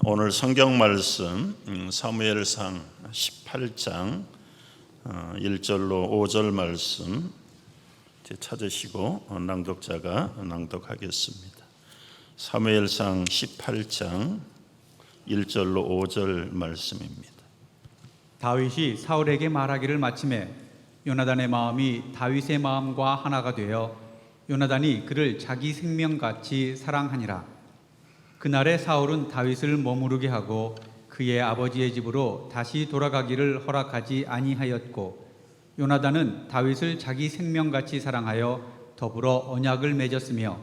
오늘 성경 말씀 사무엘상 18장 1절로 5절 말씀 찾으시고 낭독자가 낭독하겠습니다. 사무엘상 18장 1절로 5절 말씀입니다. 다윗이 사울에게 말하기를 마침에 요나단의 마음이 다윗의 마음과 하나가 되어 요나단이 그를 자기 생명같이 사랑하니라. 그날에 사울은 다윗을 머무르게 하고 그의 아버지의 집으로 다시 돌아가기를 허락하지 아니하였고, 요나단은 다윗을 자기 생명같이 사랑하여 더불어 언약을 맺었으며,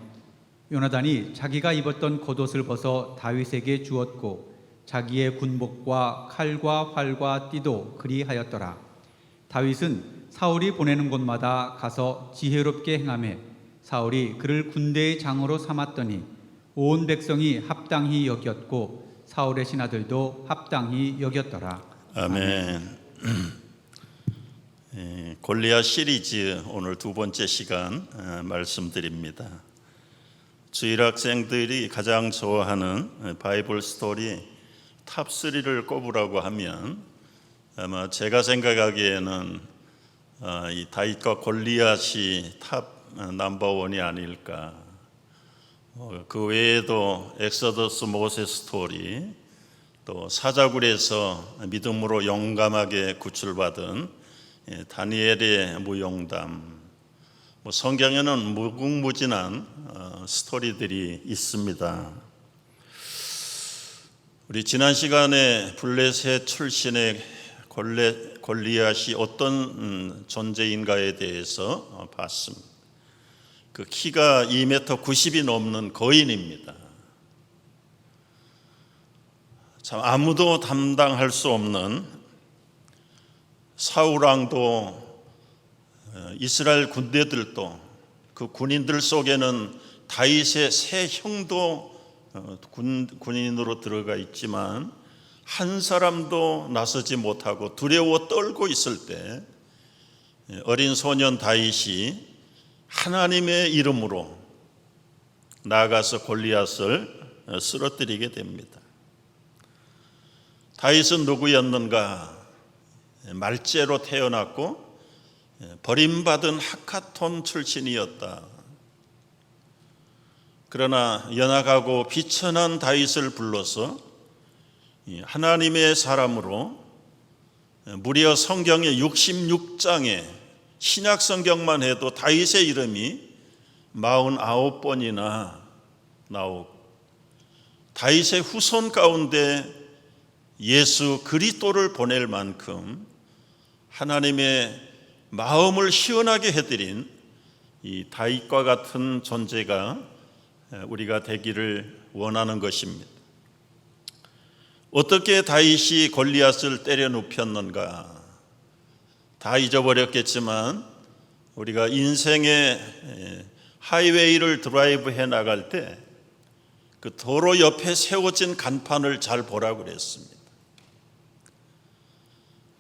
요나단이 자기가 입었던 겉옷을 벗어 다윗에게 주었고 자기의 군복과 칼과 활과 띠도 그리하였더라. 다윗은 사울이 보내는 곳마다 가서 지혜롭게 행하매 사울이 그를 군대의 장으로 삼았더니 온 백성이 합당히 여겼고 사울의 신하들도 합당히 여겼더라. 아멘. 골리앗 시리즈 오늘 두 번째 시간 말씀드립니다. 주일학생들이 가장 좋아하는 바이블 스토리 탑 3를 꼽으라고 하면 아마 제가 생각하기에는 이 다윗과 골리앗이 탑 넘버 원이 아닐까. 그 외에도 엑소더스 모세 스토리, 또 사자굴에서 믿음으로 용감하게 구출받은 다니엘의 무용담, 성경에는 무궁무진한 스토리들이 있습니다. 우리 지난 시간에 블레셋 출신의 골리앗이 어떤 존재인가에 대해서 봤습니다. 그 키가 2m 90이 넘는 거인입니다. 참 아무도 담당할 수 없는, 사울왕도 이스라엘 군대들도 그 군인들 속에는 다윗의 세 형도 군인으로 들어가 있지만 한 사람도 나서지 못하고 두려워 떨고 있을 때 어린 소년 다윗이 하나님의 이름으로 나아가서 골리앗을 쓰러뜨리게 됩니다. 다윗은 누구였는가? 말제로 태어났고 버림받은 하카톤 출신이었다. 그러나 연약하고 비천한 다윗을 불러서 하나님의 사람으로 무려 성경의 66장에 신약 성경만 해도 다윗의 이름이 49번이나 나오고, 다윗의 후손 가운데 예수 그리스도를 보낼 만큼 하나님의 마음을 시원하게 해드린 이 다윗과 같은 존재가 우리가 되기를 원하는 것입니다. 어떻게 다윗이 골리앗을 때려 눕혔는가? 다 잊어버렸겠지만 우리가 인생의 하이웨이를 드라이브 해 나갈 때 그 도로 옆에 세워진 간판을 잘 보라고 그랬습니다.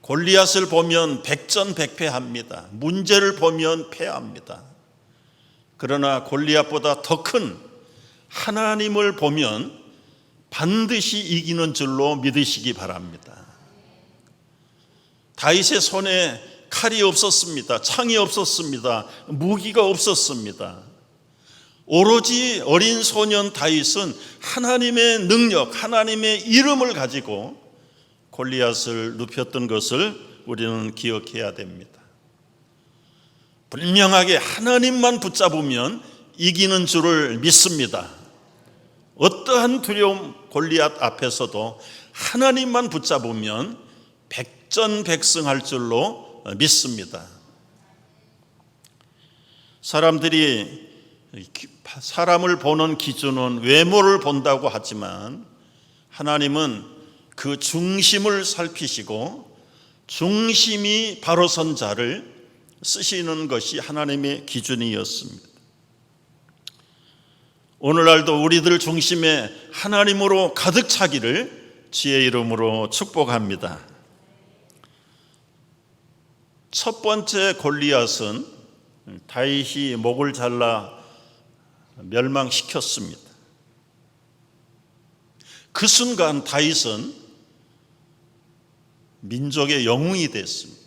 골리앗을 보면 백전백패합니다. 문제를 보면 패합니다. 그러나 골리앗보다 더 큰 하나님을 보면 반드시 이기는 줄로 믿으시기 바랍니다. 다윗의 손에 칼이 없었습니다. 창이 없었습니다. 무기가 없었습니다. 오로지 어린 소년 다윗은 하나님의 능력, 하나님의 이름을 가지고 골리앗을 눕혔던 것을 우리는 기억해야 됩니다. 분명하게 하나님만 붙잡으면 이기는 줄을 믿습니다. 어떠한 두려움 골리앗 앞에서도 하나님만 붙잡으면 백전백승할 줄로 믿습니다. 사람들이 사람을 보는 기준은 외모를 본다고 하지만 하나님은 그 중심을 살피시고 중심이 바로 선 자를 쓰시는 것이 하나님의 기준이었습니다. 오늘날도 우리들 중심에 하나님으로 가득 차기를 주의 이름으로 축복합니다. 첫 번째 골리앗은 다윗이 목을 잘라 멸망시켰습니다. 그 순간 다윗은 민족의 영웅이 됐습니다.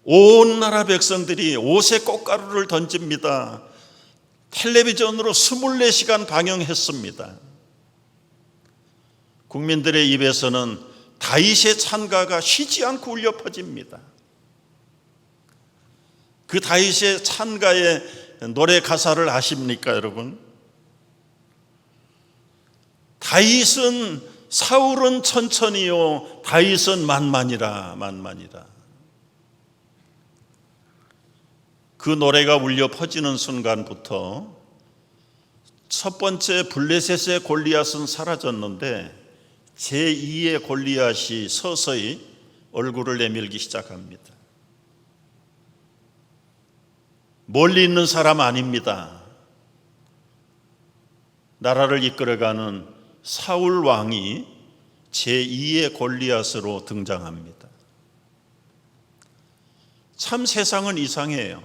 온 나라 백성들이 옷에 꽃가루를 던집니다. 텔레비전으로 24시간 방영했습니다. 국민들의 입에서는 다윗의 찬가가 쉬지 않고 울려 퍼집니다. 그 다윗의 찬가의 노래 가사를 아십니까, 여러분? 다윗은 사울은 천천히요, 다윗은 만만이라, 만만이라. 그 노래가 울려 퍼지는 순간부터 첫 번째 블레셋의 골리앗은 사라졌는데 제2의 골리앗이 서서히 얼굴을 내밀기 시작합니다. 멀리 있는 사람 아닙니다. 나라를 이끌어가는 사울 왕이 제2의 골리앗으로 등장합니다. 참 세상은 이상해요.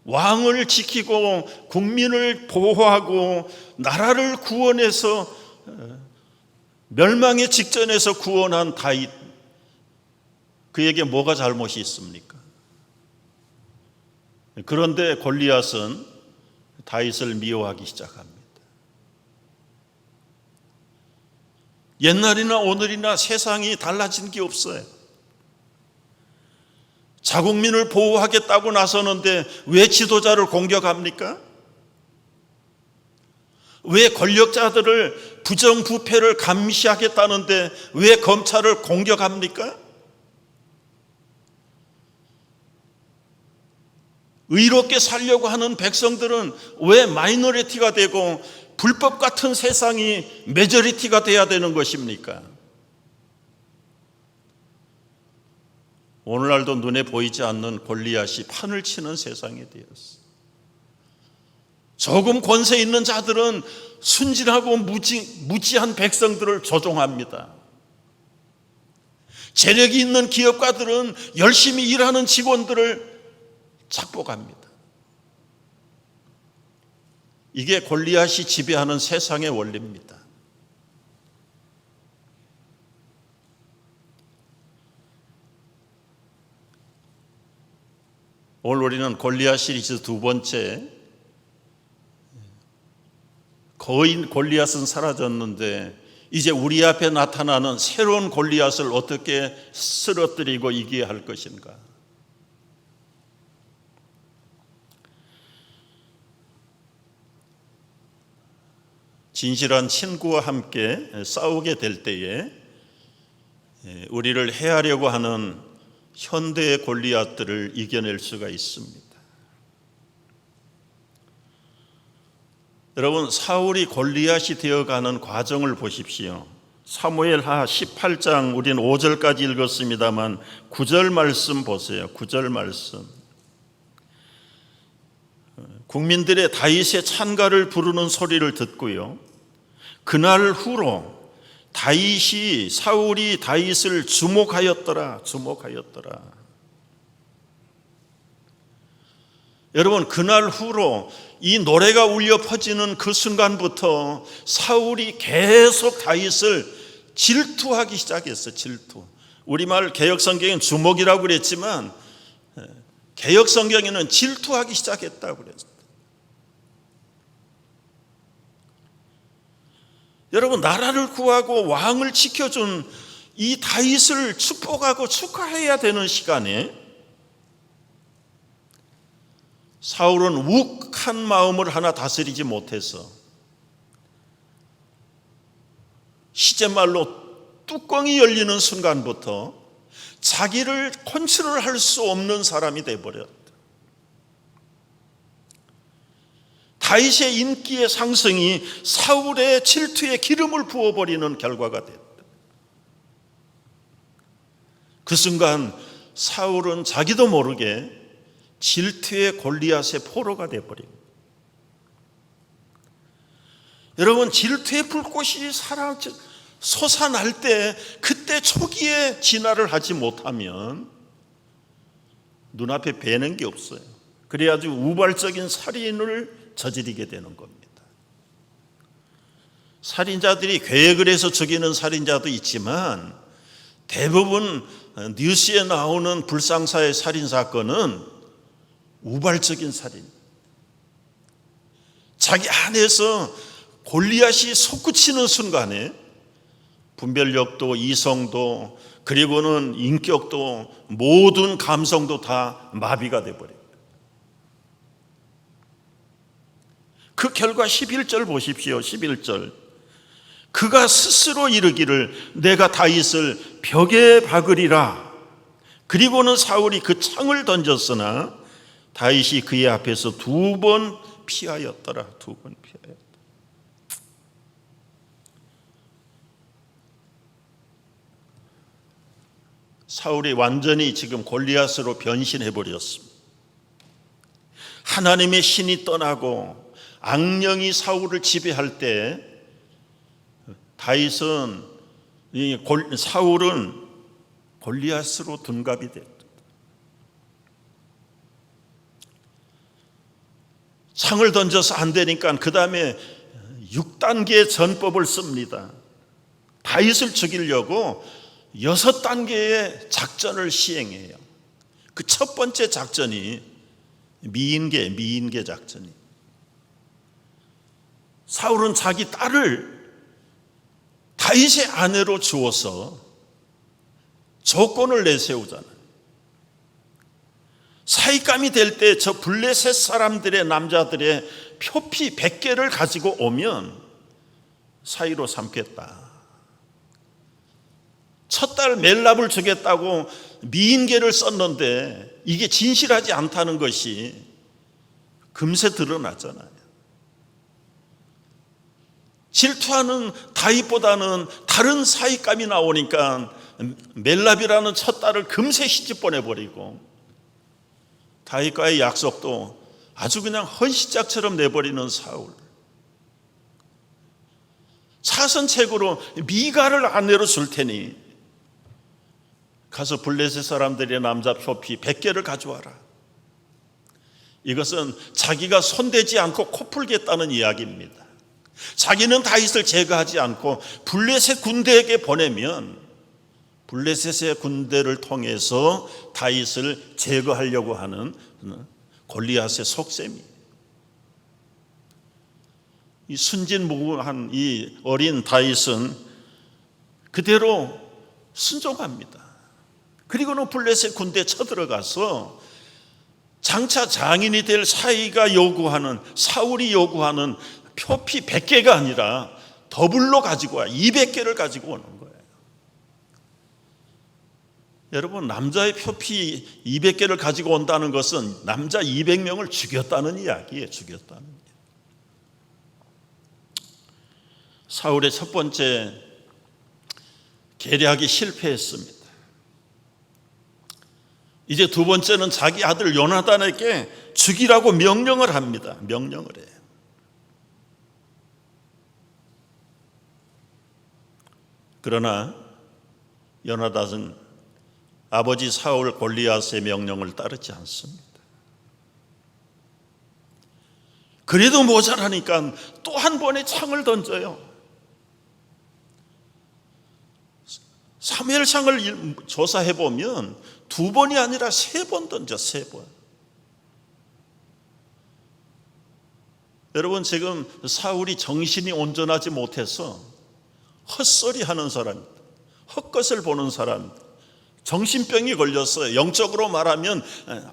왕을 지키고 국민을 보호하고 나라를 구원해서 멸망의 직전에서 구원한 다윗, 그에게 뭐가 잘못이 있습니까? 그런데 골리앗은 다윗을 미워하기 시작합니다. 옛날이나 오늘이나 세상이 달라진 게 없어요. 자국민을 보호하겠다고 나서는데 왜 지도자를 공격합니까? 왜 권력자들을 부정부패를 감시하겠다는데 왜 검찰을 공격합니까? 의롭게 살려고 하는 백성들은 왜 마이너리티가 되고 불법 같은 세상이 메저리티가 돼야 되는 것입니까? 오늘날도 눈에 보이지 않는 골리앗이 판을 치는 세상이 되었어. 조금 권세 있는 자들은 순진하고 무지한 백성들을 조종합니다. 재력이 있는 기업가들은 열심히 일하는 직원들을 착복합니다. 이게 골리앗이 지배하는 세상의 원리입니다. 오늘 우리는 골리앗 시리즈 두 번째, 거의 골리앗은 사라졌는데 이제 우리 앞에 나타나는 새로운 골리앗을 어떻게 쓰러뜨리고 이기게 할 것인가. 진실한 친구와 함께 싸우게 될 때에 우리를 해하려고 하는 현대의 골리앗들을 이겨낼 수가 있습니다. 여러분, 사울이 골리앗이 되어가는 과정을 보십시오. 사무엘하 18장 우리는 5절까지 읽었습니다만 9절 말씀 보세요. 9절 말씀. 국민들의 다윗의 찬가를 부르는 소리를 듣고요, 그날 후로 사울이 다윗을 주목하였더라. 여러분, 그날 후로 이 노래가 울려 퍼지는 그 순간부터 사울이 계속 다윗을 질투하기 시작했어요. 질투. 우리말 개혁성경엔 주목이라고 그랬지만 개혁성경에는 질투하기 시작했다고 그랬어요. 여러분, 나라를 구하고 왕을 지켜준 이 다윗을 축복하고 축하해야 되는 시간에 사울은 욱한 마음을 하나 다스리지 못해서 시제말로 뚜껑이 열리는 순간부터 자기를 컨트롤할 수 없는 사람이 되어버렸다. 다윗의 인기의 상승이 사울의 질투에 기름을 부어버리는 결과가 됐다. 그 순간 사울은 자기도 모르게 질투의 골리앗의 포로가 되어버립니다. 여러분, 질투의 불꽃이 솟아날 때 그때 초기에 진화를 하지 못하면 눈앞에 뵈는 게 없어요. 그래야지 우발적인 살인을 저지르게 되는 겁니다. 살인자들이 계획을 해서 죽이는 살인자도 있지만 대부분 뉴스에 나오는 불상사의 살인사건은 우발적인 살인. 자기 안에서 골리앗이 솟구치는 순간에 분별력도 이성도 그리고는 인격도 모든 감성도 다 마비가 되어버립니다. 그 결과 11절 보십시오. 11절. 그가 스스로 이르기를 내가 다윗을 벽에 박으리라. 그리고는 사울이 그 창을 던졌으나 다윗이 그의 앞에서 2번 피하였더라. 2번 피하였다. 사울이 완전히 지금 골리앗으로 변신해 버렸습니다. 하나님의 신이 떠나고 악령이 사울을 지배할 때 사울은 골리앗으로 둔갑이 됐다. 창을 던져서 안 되니까 그 다음에 6단계의 전법을 씁니다. 다윗을 죽이려고 6단계의 작전을 시행해요. 그 첫 번째 작전이 미인계 작전이. 사울은 자기 딸을 다윗의 아내로 주어서 조건을 내세우잖아요. 사익감이 될 때 저 블레셋 사람들의 남자들의 표피 100개를 가지고 오면 사위로 삼겠다. 첫 딸 멜랍을 주겠다고 미인계를 썼는데 이게 진실하지 않다는 것이 금세 드러났잖아요. 질투하는 다윗보다는 다른 사익감이 나오니까 멜랍이라는 첫 딸을 금세 시집 보내버리고 다윗과의 약속도 아주 그냥 헌시짝처럼 내버리는 사울. 차선책으로 미가를 아내로 줄 테니 가서 블레셋 사람들의 남자 표피 100개를 가져와라. 이것은 자기가 손대지 않고 코 풀겠다는 이야기입니다. 자기는 다윗을 제거하지 않고 블레셋 군대에게 보내면 블레셋의 군대를 통해서 다윗을 제거하려고 하는 골리앗의 속셈이. 이 순진무구한 이 어린 다윗은 그대로 순종합니다. 그리고는 블레셋 군대에 쳐들어가서 장차 장인이 될 사울이 요구하는 표피 100개가 아니라 더블로 가지고 와 200개를 가지고 오는 거예요. 여러분, 남자의 표피 200개를 가지고 온다는 것은 남자 200명을 죽였다는 이야기예요. 죽였다는 이야기. 사울의 첫 번째 계략이 실패했습니다. 이제 두 번째는 자기 아들 요나단에게 죽이라고 명령을 합니다. 명령을 해요. 그러나 요나단은 아버지 사울 골리앗의 명령을 따르지 않습니다. 그래도 모자라니까 또 한 번의 창을 던져요. 사무엘상을 조사해 보면 2번이 아니라 3번 던져. 3번. 여러분, 지금 사울이 정신이 온전하지 못해서 헛소리 하는 사람, 헛것을 보는 사람, 정신병이 걸렸어요. 영적으로 말하면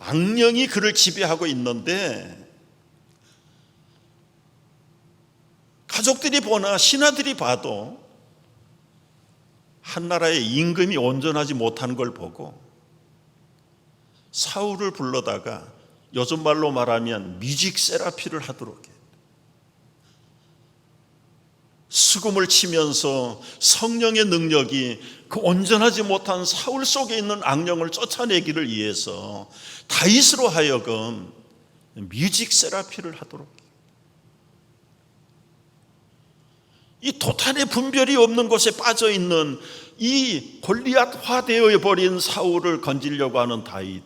악령이 그를 지배하고 있는데 가족들이 보나 신하들이 봐도 한 나라의 임금이 온전하지 못한 걸 보고 사울을 불러다가 요즘 말로 말하면 뮤직 세라피를 하도록 해요. 수금을 치면서 성령의 능력이 그 온전하지 못한 사울 속에 있는 악령을 쫓아내기를 위해서 다윗으로 하여금 뮤직 세라피를 하도록 해요. 이 도탄의 분별이 없는 곳에 빠져있는 이 골리앗화 되어 버린 사울을 건지려고 하는 다윗.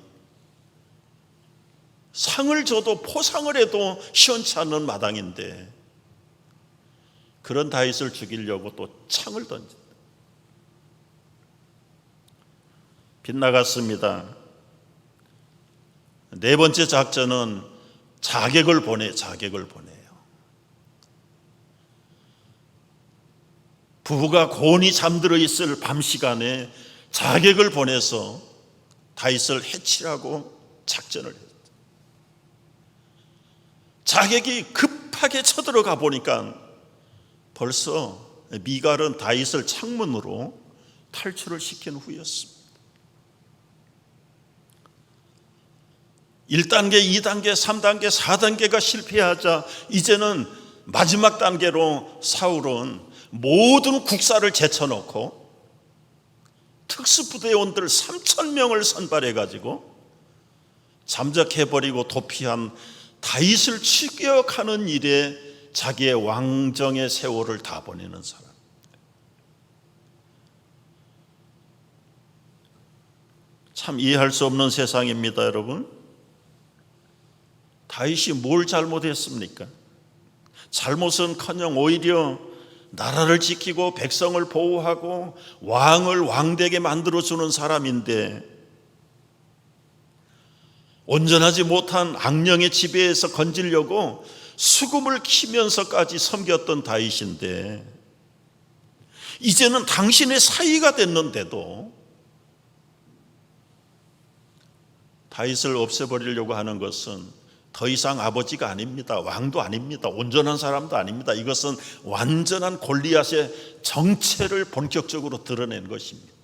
상을 줘도 포상을 해도 시원치 않는 마당인데 그런 다윗을 죽이려고 또 창을 던진다. 빗나갔습니다. 네 번째 작전은 자객을 보내요. 부부가 곤히 잠들어 있을 밤 시간에 자객을 보내서 다윗을 해치라고 작전을 했어요. 자객이 급하게 쳐들어가 보니까 벌써 미갈은 다윗을 창문으로 탈출을 시킨 후였습니다. 1단계, 2단계, 3단계, 4단계가 실패하자 이제는 마지막 단계로 사울은 모든 국사를 제쳐놓고 특수부대원들 3,000명을 선발해가지고 잠적해버리고 도피한 다윗을 추격하는 일에 자기의 왕정의 세월을 다 보내는 사람. 참 이해할 수 없는 세상입니다, 여러분. 다윗이 뭘 잘못했습니까? 잘못은커녕 오히려 나라를 지키고 백성을 보호하고 왕을 왕되게 만들어주는 사람인데 온전하지 못한 악령의 지배에서 건지려고 수금을 키면서까지 섬겼던 다윗인데 이제는 당신의 사위가 됐는데도 다윗을 없애버리려고 하는 것은 더 이상 아버지가 아닙니다. 왕도 아닙니다. 온전한 사람도 아닙니다. 이것은 완전한 골리앗의 정체를 본격적으로 드러낸 것입니다.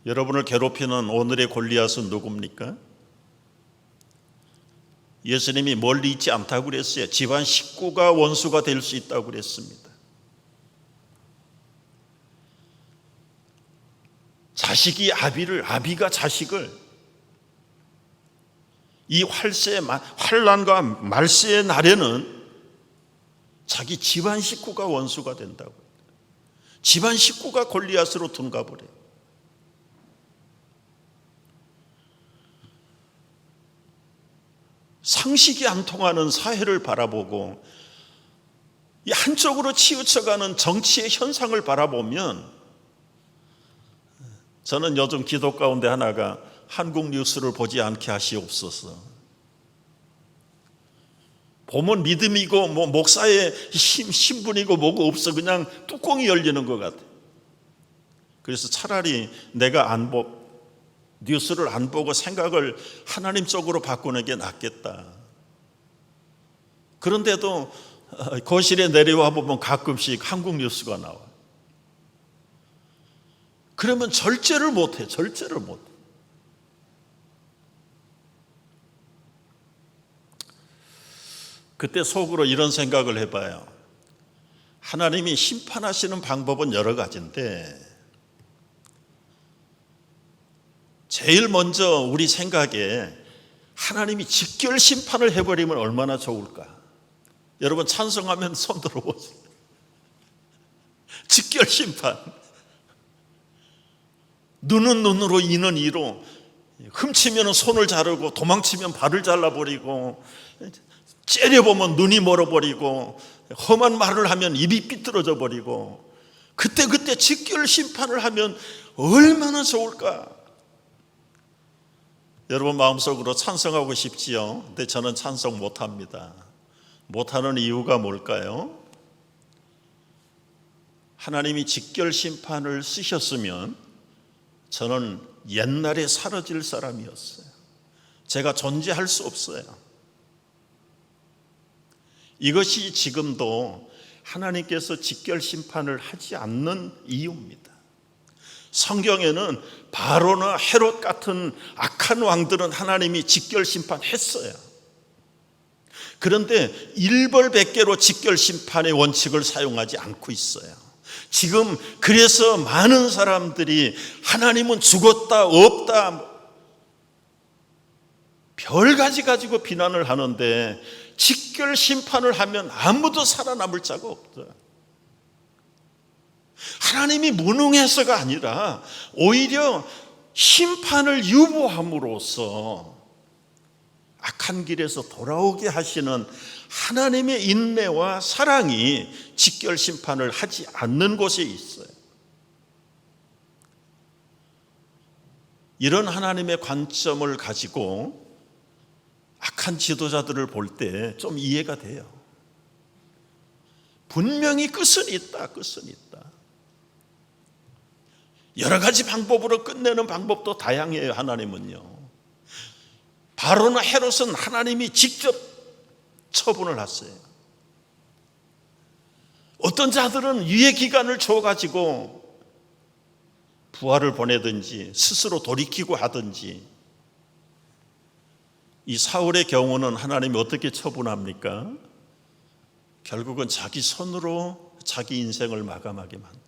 여러분을 괴롭히는 오늘의 골리앗은 누굽니까? 예수님이 멀리 있지 않다고 그랬어요. 집안 식구가 원수가 될 수 있다고 그랬습니다. 자식이 아비를, 아비가 자식을 이 환난과 말세의 날에는 자기 집안 식구가 원수가 된다고. 집안 식구가 골리앗으로 둔갑을 해요. 상식이 안 통하는 사회를 바라보고 이 한쪽으로 치우쳐가는 정치의 현상을 바라보면 저는 요즘 기도 가운데 하나가 한국 뉴스를 보지 않게 하시옵소서. 보면 믿음이고 뭐 목사의 신분이고 뭐가 없어. 그냥 뚜껑이 열리는 것 같아요. 그래서 차라리 내가 뉴스를 안 보고 생각을 하나님 쪽으로 바꾸는 게 낫겠다. 그런데도 거실에 내려와 보면 가끔씩 한국 뉴스가 나와요. 그러면 절제를 못해. 그때 속으로 이런 생각을 해봐요. 하나님이 심판하시는 방법은 여러 가지인데 제일 먼저 우리 생각에 하나님이 직결 심판을 해버리면 얼마나 좋을까? 여러분 찬성하면 손 들어보세요. 직결 심판. 눈은 눈으로 이는 이로 훔치면 손을 자르고 도망치면 발을 잘라버리고 째려보면 눈이 멀어버리고 험한 말을 하면 입이 삐뚤어져 버리고 그때 직결 심판을 하면 얼마나 좋을까? 여러분 마음속으로 찬성하고 싶지요? 근데 저는 찬성 못합니다. 못하는 이유가 뭘까요? 하나님이 직결 심판을 쓰셨으면 저는 옛날에 사라질 사람이었어요. 제가 존재할 수 없어요. 이것이 지금도 하나님께서 직결 심판을 하지 않는 이유입니다. 성경에는 바로나 헤롯 같은 악한 왕들은 하나님이 직결 심판했어요. 그런데 일벌백계로 직결 심판의 원칙을 사용하지 않고 있어요. 지금 그래서 많은 사람들이 하나님은 죽었다 없다 별가지 가지고 비난을 하는데 직결 심판을 하면 아무도 살아남을 자가 없다. 하나님이 무능해서가 아니라 오히려 심판을 유보함으로써 악한 길에서 돌아오게 하시는 하나님의 인내와 사랑이 직결 심판을 하지 않는 곳에 있어요. 이런 하나님의 관점을 가지고 악한 지도자들을 볼 때 좀 이해가 돼요. 분명히 끝은 있다. 여러 가지 방법으로 끝내는 방법도 다양해요. 하나님은요. 바로나 헤롯은 하나님이 직접 처분을 하세요. 어떤 자들은 유예 기간을 줘가지고 부활을 보내든지 스스로 돌이키고 하든지. 이 사울의 경우는 하나님이 어떻게 처분합니까? 결국은 자기 손으로 자기 인생을 마감하게 만들어요.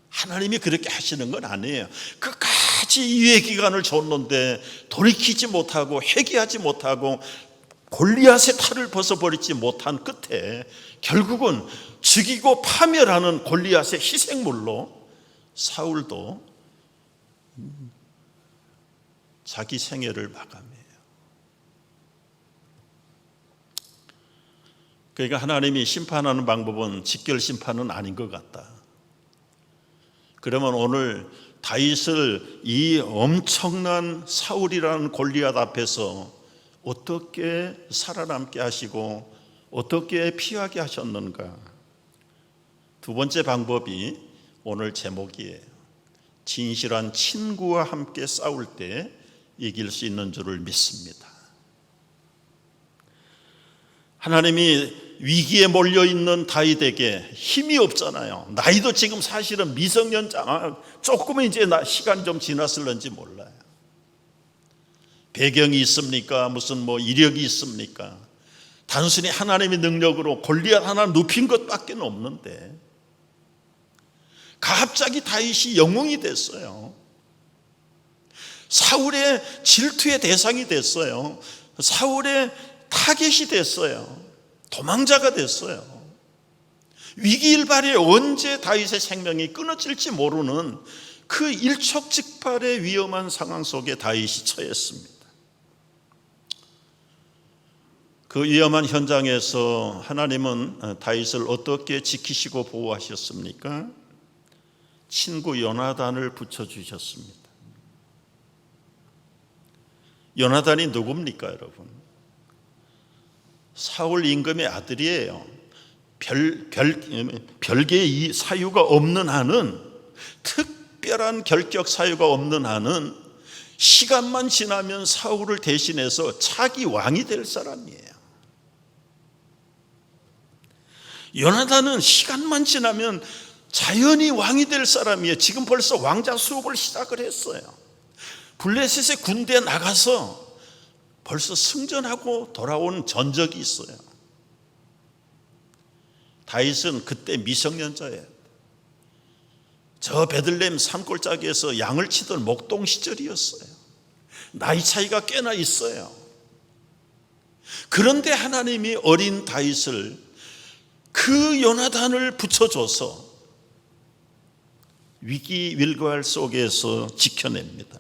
하나님이 그렇게 하시는 건 아니에요. 끝까지 유예 기간을 줬는데 돌이키지 못하고 회개하지 못하고 골리앗의 탈을 벗어버리지 못한 끝에 결국은 죽이고 파멸하는 골리앗의 희생물로 사울도 자기 생애를 마감해요. 그러니까 하나님이 심판하는 방법은 직결 심판은 아닌 것 같다. 그러면 오늘 다윗을 이 엄청난 사울이라는 골리앗 앞에서 어떻게 살아남게 하시고 어떻게 피하게 하셨는가? 두 번째 방법이 오늘 제목이에요. 진실한 친구와 함께 싸울 때 이길 수 있는 줄을 믿습니다. 하나님이 위기에 몰려있는 다윗에게 힘이 없잖아요. 나이도 지금 사실은 미성년자, 조금은 이제 시간이 좀 지났을런지 몰라요. 배경이 있습니까? 무슨 이력이 있습니까? 단순히 하나님의 능력으로 골리앗 하나 눕힌 것밖에 없는데 갑자기 다윗이 영웅이 됐어요. 사울의 질투의 대상이 됐어요. 사울의 타겟이 됐어요. 도망자가 됐어요. 위기일발에 언제 다윗의 생명이 끊어질지 모르는 그 일촉즉발의 위험한 상황 속에 다윗이 처했습니다. 그 위험한 현장에서 하나님은 다윗을 어떻게 지키시고 보호하셨습니까? 친구 요나단을 붙여주셨습니다. 요나단이 누굽니까, 여러분? 사울 임금의 아들이에요. 별개의 사유가 없는 한은, 특별한 결격 사유가 없는 한은 시간만 지나면 사울을 대신해서 차기 왕이 될 사람이에요. 요나단은 시간만 지나면 자연히 왕이 될 사람이에요. 지금 벌써 왕자 수업을 시작을 했어요. 블레셋의 군대에 나가서 벌써 승전하고 돌아온 전적이 있어요. 다윗은 그때 미성년자예요. 저 베들레헴 산골짜기에서 양을 치던 목동 시절이었어요. 나이 차이가 꽤나 있어요. 그런데 하나님이 어린 다윗을, 그 요나단을 붙여줘서 위기 일괄 속에서 지켜냅니다.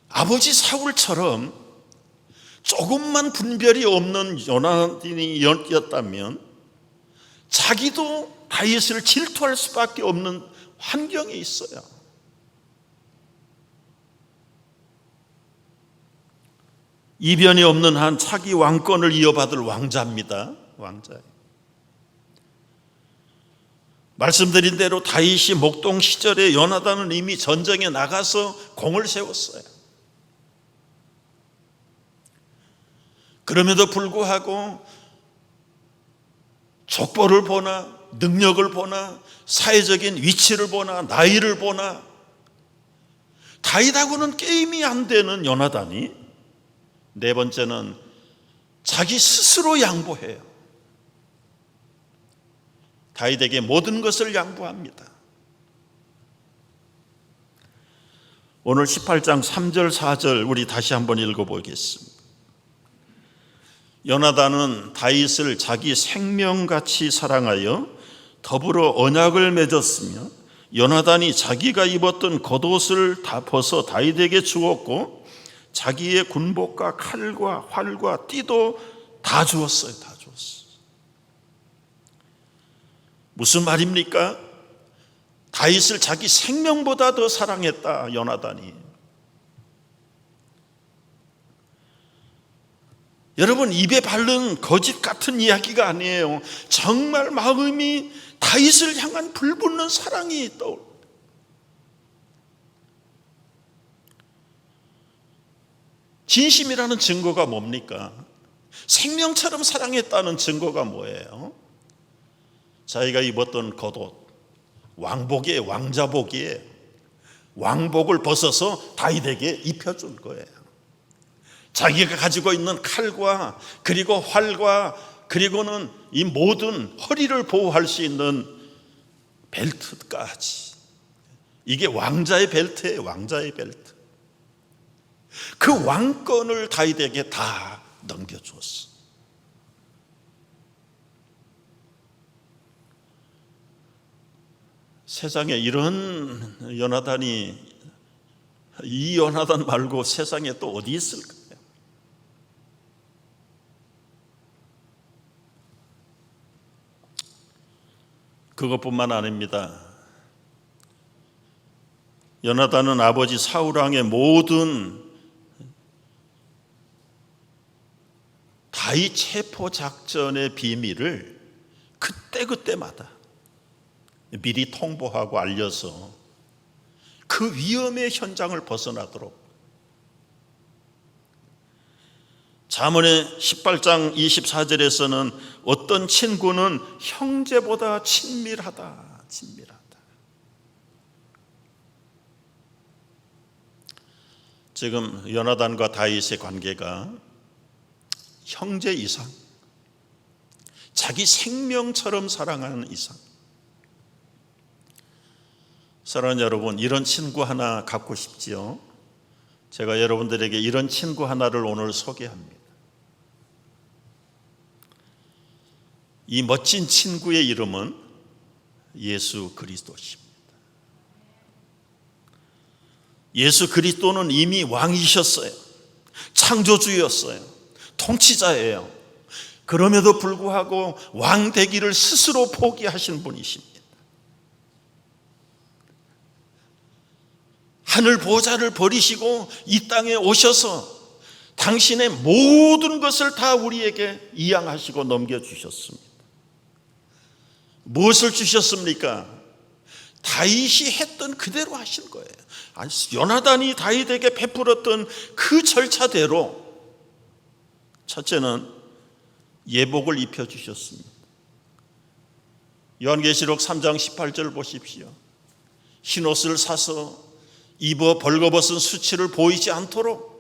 아버지 사울처럼 조금만 분별이 없는 요나단이었다면 자기도 다윗을 질투할 수밖에 없는 환경에 있어요. 이변이 없는 한 차기 왕권을 이어받을 왕자입니다. 왕자예요. 말씀드린 대로 다윗이 목동 시절에 요나단은 이미 전쟁에 나가서 공을 세웠어요. 그럼에도 불구하고 족보를 보나 능력을 보나 사회적인 위치를 보나 나이를 보나 다윗하고는 게임이 안 되는 요나단이, 네 번째는 자기 스스로 양보해요. 다윗에게 모든 것을 양보합니다. 오늘 18장 3절 4절 우리 다시 한번 읽어보겠습니다. 요나단은 다윗을 자기 생명같이 사랑하여 더불어 언약을 맺었으며 요나단이 자기가 입었던 겉옷을 다 벗어 다윗에게 주었고 자기의 군복과 칼과 활과 띠도 다 주었어요. 다 주었어요. 무슨 말입니까? 다윗을 자기 생명보다 더 사랑했다, 요나단이. 여러분, 입에 바른 거짓 같은 이야기가 아니에요. 정말 마음이 다윗을 향한 불붙는 사랑이 떠오릅니다. 진심이라는 증거가 뭡니까? 생명처럼 사랑했다는 증거가 뭐예요? 자기가 입었던 겉옷, 왕복이에요. 왕자복이에요. 왕복을 벗어서 다윗에게 입혀준 거예요. 자기가 가지고 있는 칼과 그리고 활과 그리고는 이 모든 허리를 보호할 수 있는 벨트까지. 이게 왕자의 벨트예요. 왕자의 벨트. 그 왕권을 다윗에게 다 넘겨주었어. 세상에 이런 요나단이, 이 요나단 말고 세상에 또 어디 있을까요? 그것뿐만 아닙니다. 요나단은 아버지 사울 왕의 모든 다윗 체포 작전의 비밀을 그때그때마다 미리 통보하고 알려서 그 위험의 현장을 벗어나도록. 잠언의 18장 24절에서는 어떤 친구는 형제보다 친밀하다. 지금 요나단과 다윗의 관계가 형제 이상, 자기 생명처럼 사랑하는 이상. 사랑하는 여러분, 이런 친구 하나 갖고 싶지요? 제가 여러분들에게 이런 친구 하나를 오늘 소개합니다. 이 멋진 친구의 이름은 예수 그리스도십니다. 예수 그리스도는 이미 왕이셨어요. 창조주였어요. 통치자예요. 그럼에도 불구하고 왕 되기를 스스로 포기하신 분이십니다. 하늘 보좌를 버리시고 이 땅에 오셔서 당신의 모든 것을 다 우리에게 이양하시고 넘겨주셨습니다. 무엇을 주셨습니까? 다윗이 했던 그대로 하신 거예요. 요나단이 다윗에게 베풀었던 그 절차대로 첫째는 예복을 입혀주셨습니다. 요한계시록 3장 18절 보십시오. 흰옷을 사서 입어 벌거벗은 수치를 보이지 않도록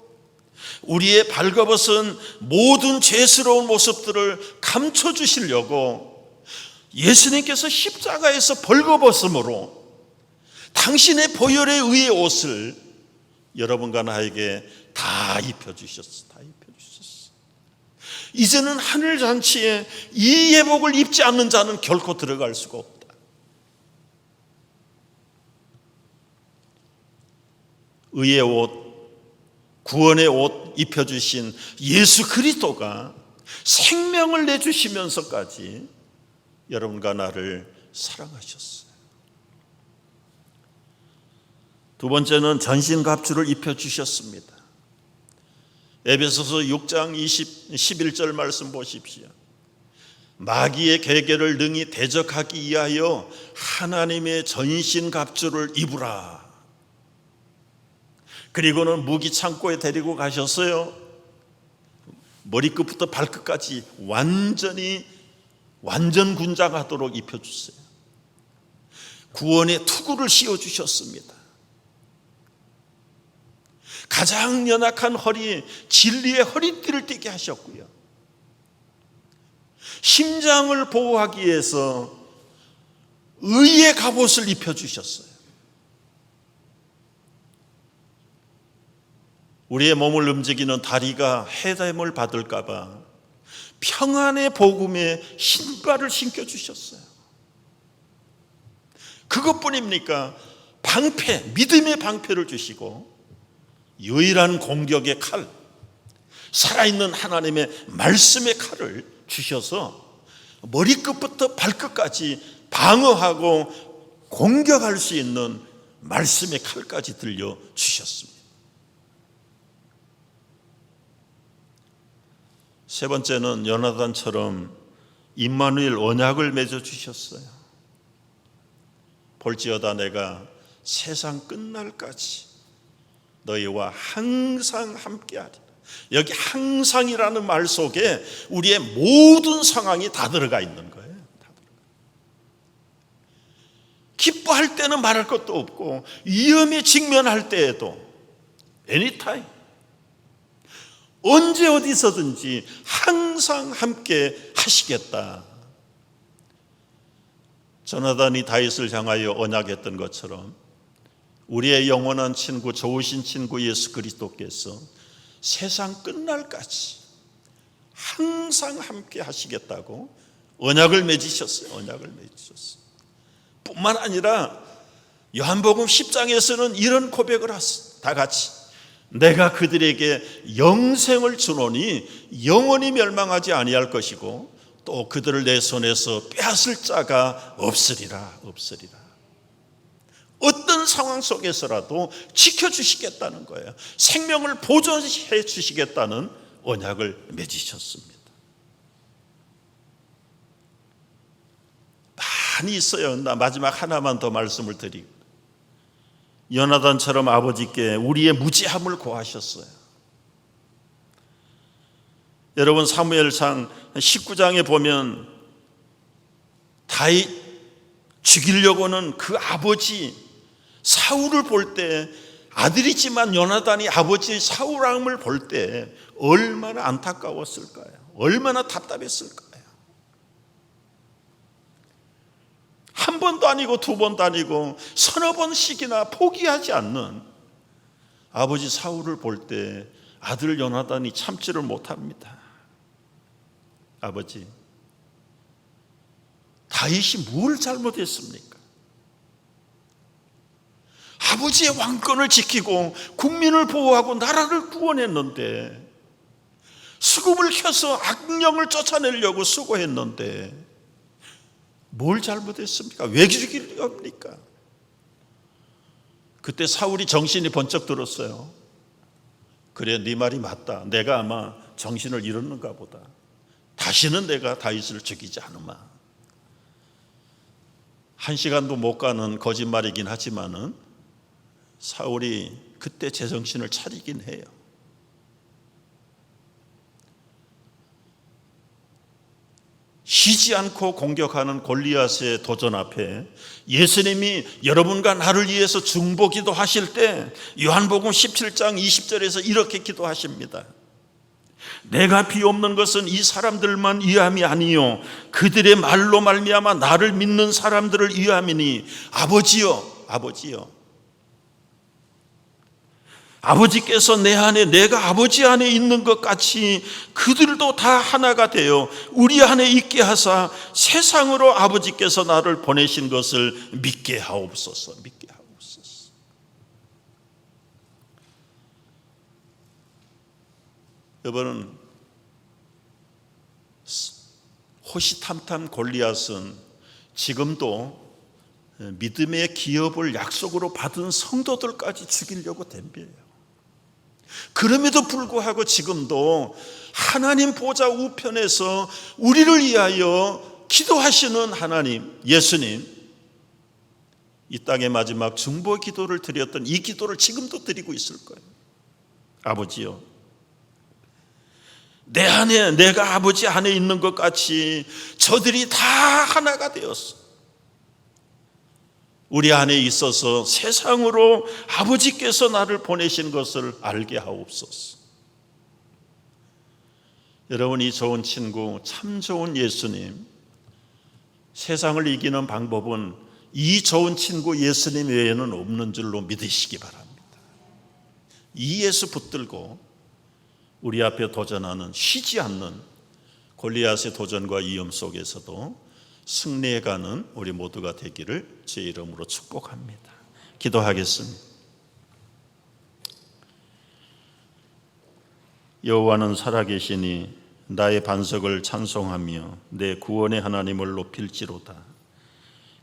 우리의 발거벗은 모든 죄스러운 모습들을 감춰주시려고 예수님께서 십자가에서 벌거벗음으로 당신의 보혈에 의해 옷을 여러분과 나에게 다 입혀주셨어. 다 입혀주셨어. 이제는 하늘잔치에 이 예복을 입지 않는 자는 결코 들어갈 수가 없다. 의의 옷, 구원의 옷 입혀주신 예수 그리스도가 생명을 내주시면서까지 여러분과 나를 사랑하셨어요. 두 번째는 전신갑주를 입혀주셨습니다. 에베소서 6장 11절 말씀 보십시오. 마귀의 계계를 능히 대적하기 위하여 하나님의 전신갑주를 입으라. 그리고는 무기 창고에 데리고 가셨어요. 머리끝부터 발끝까지 완전 군장하도록 입혀주세요. 구원의 투구를 씌워주셨습니다. 가장 연약한 허리, 진리의 허리띠를 띠게 하셨고요. 심장을 보호하기 위해서 의의 갑옷을 입혀주셨어요. 우리의 몸을 움직이는 다리가 해됨을 받을까 봐 평안의 복음의 신발을 신겨주셨어요. 그것뿐입니까? 방패, 믿음의 방패를 주시고 유일한 공격의 칼, 살아있는 하나님의 말씀의 칼을 주셔서 머리끝부터 발끝까지 방어하고 공격할 수 있는 말씀의 칼까지 들려주셨습니다. 세 번째는 요나단처럼 임마누엘 언약을 맺어주셨어요. 볼지어다 내가 세상 끝날까지 너희와 항상 함께하리라. 여기 항상이라는 말 속에 우리의 모든 상황이 다 들어가 있는 거예요. 기뻐할 때는 말할 것도 없고 위험에 직면할 때에도 anytime, 언제 어디서든지 항상 함께 하시겠다. 조나단이 다윗을 향하여 언약했던 것처럼 우리의 영원한 친구, 좋으신 친구 예수 그리스도께서 세상 끝날까지 항상 함께 하시겠다고 언약을 맺으셨어요. 언약을 맺으셨어요. 뿐만 아니라 요한복음 10장에서는 이런 고백을 하셨어요. 다 같이 내가 그들에게 영생을 주노니 영원히 멸망하지 아니할 것이고 또 그들을 내 손에서 빼앗을 자가 없으리라. 어떤 상황 속에서라도 지켜주시겠다는 거예요. 생명을 보존해 주시겠다는 언약을 맺으셨습니다. 많이 있어요. 나 마지막 하나만 더 말씀을 드리고, 요나단처럼 아버지께 우리의 무지함을 고하셨어요. 여러분 사무엘상 19장에 보면 다윗 죽이려고는 그 아버지 사울을 볼 때, 아들이지만 요나단이 아버지 사울왕을 볼 때 얼마나 안타까웠을까요? 얼마나 답답했을까요? 한 번도 아니고 두 번도 아니고 서너 번씩이나 포기하지 않는 아버지 사울을 볼 때 아들 요나단이 참지를 못합니다. 아버지, 다윗이 뭘 잘못했습니까? 아버지의 왕권을 지키고 국민을 보호하고 나라를 구원했는데, 수금을 켜서 악령을 쫓아내려고 수고했는데 뭘 잘못했습니까? 왜 죽이려합니까? 그때 사울이 정신이 번쩍 들었어요. 그래, 네 말이 맞다. 내가 아마 정신을 잃었는가 보다. 다시는 내가 다윗을 죽이지 않으마. 한 시간도 못 가는 거짓말이긴 하지만은 사울이 그때 제정신을 차리긴 해요. 쉬지 않고 공격하는 골리앗의 도전 앞에 예수님이 여러분과 나를 위해서 중보기도 하실 때 요한복음 17장 20절에서 이렇게 기도하십니다. 내가 비옵는 것은 이 사람들만 위함이 아니요 그들의 말로 말미암아 나를 믿는 사람들을 위함이니 아버지여, 아버지께서 내 안에 내가 아버지 안에 있는 것 같이 그들도 다 하나가 되어 우리 안에 있게 하사 세상으로 아버지께서 나를 보내신 것을 믿게 하옵소서. 여러분, 호시탐탐 골리앗은 지금도 믿음의 기업을 약속으로 받은 성도들까지 죽이려고 덤벼요. 그럼에도 불구하고 지금도 하나님 보좌 우편에서 우리를 위하여 기도하시는 하나님, 예수님, 이 땅의 마지막 중보 기도를 드렸던 이 기도를 지금도 드리고 있을 거예요. 아버지요, 내 안에 내가 아버지 안에 있는 것 같이 저들이 다 하나가 되었어. 우리 안에 있어서 세상으로 아버지께서 나를 보내신 것을 알게 하옵소서. 여러분이 좋은 친구, 참 좋은 예수님, 세상을 이기는 방법은 이 좋은 친구 예수님 외에는 없는 줄로 믿으시기 바랍니다. 이 예수 붙들고 우리 앞에 도전하는, 쉬지 않는 골리앗의 도전과 위험 속에서도 승리해가는 우리 모두가 되기를 주의 이름으로 축복합니다. 기도하겠습니다. 여호와는 살아계시니 나의 반석을 찬송하며 내 구원의 하나님을 높일지로다.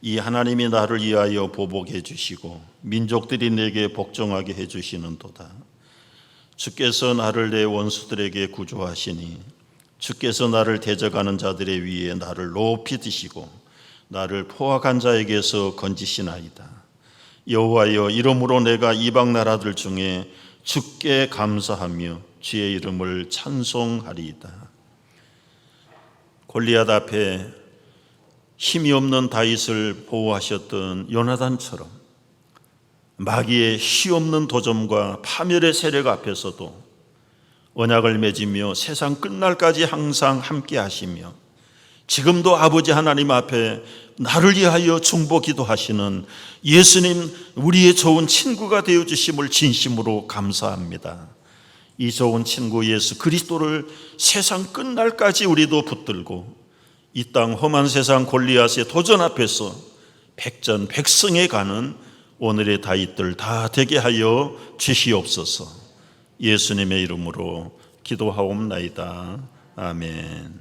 이 하나님이 나를 위하여 보복해 주시고 민족들이 내게 복종하게 해주시는도다. 주께서 나를 내 원수들에게 구조하시니 주께서 나를 대적하는 자들의 위에 나를 높이 드시고 나를 포악한 자에게서 건지시나이다. 여호와여, 이러므로 내가 이방 나라들 중에 주께 감사하며 주의 이름을 찬송하리이다. 골리앗 앞에 힘이 없는 다윗을 보호하셨던 요나단처럼 마귀의 힘없는 도전과 파멸의 세력 앞에서도 언약을 맺으며 세상 끝날까지 항상 함께 하시며 지금도 아버지 하나님 앞에 나를 위하여 중보 기도하시는 예수님, 우리의 좋은 친구가 되어주심을 진심으로 감사합니다. 이 좋은 친구 예수 그리스도를 세상 끝날까지 우리도 붙들고 이 땅 험한 세상 골리앗의 도전 앞에서 백전백승에 가는 오늘의 다윗들 다 되게 하여 주시옵소서. 예수님의 이름으로 기도하옵나이다. 아멘.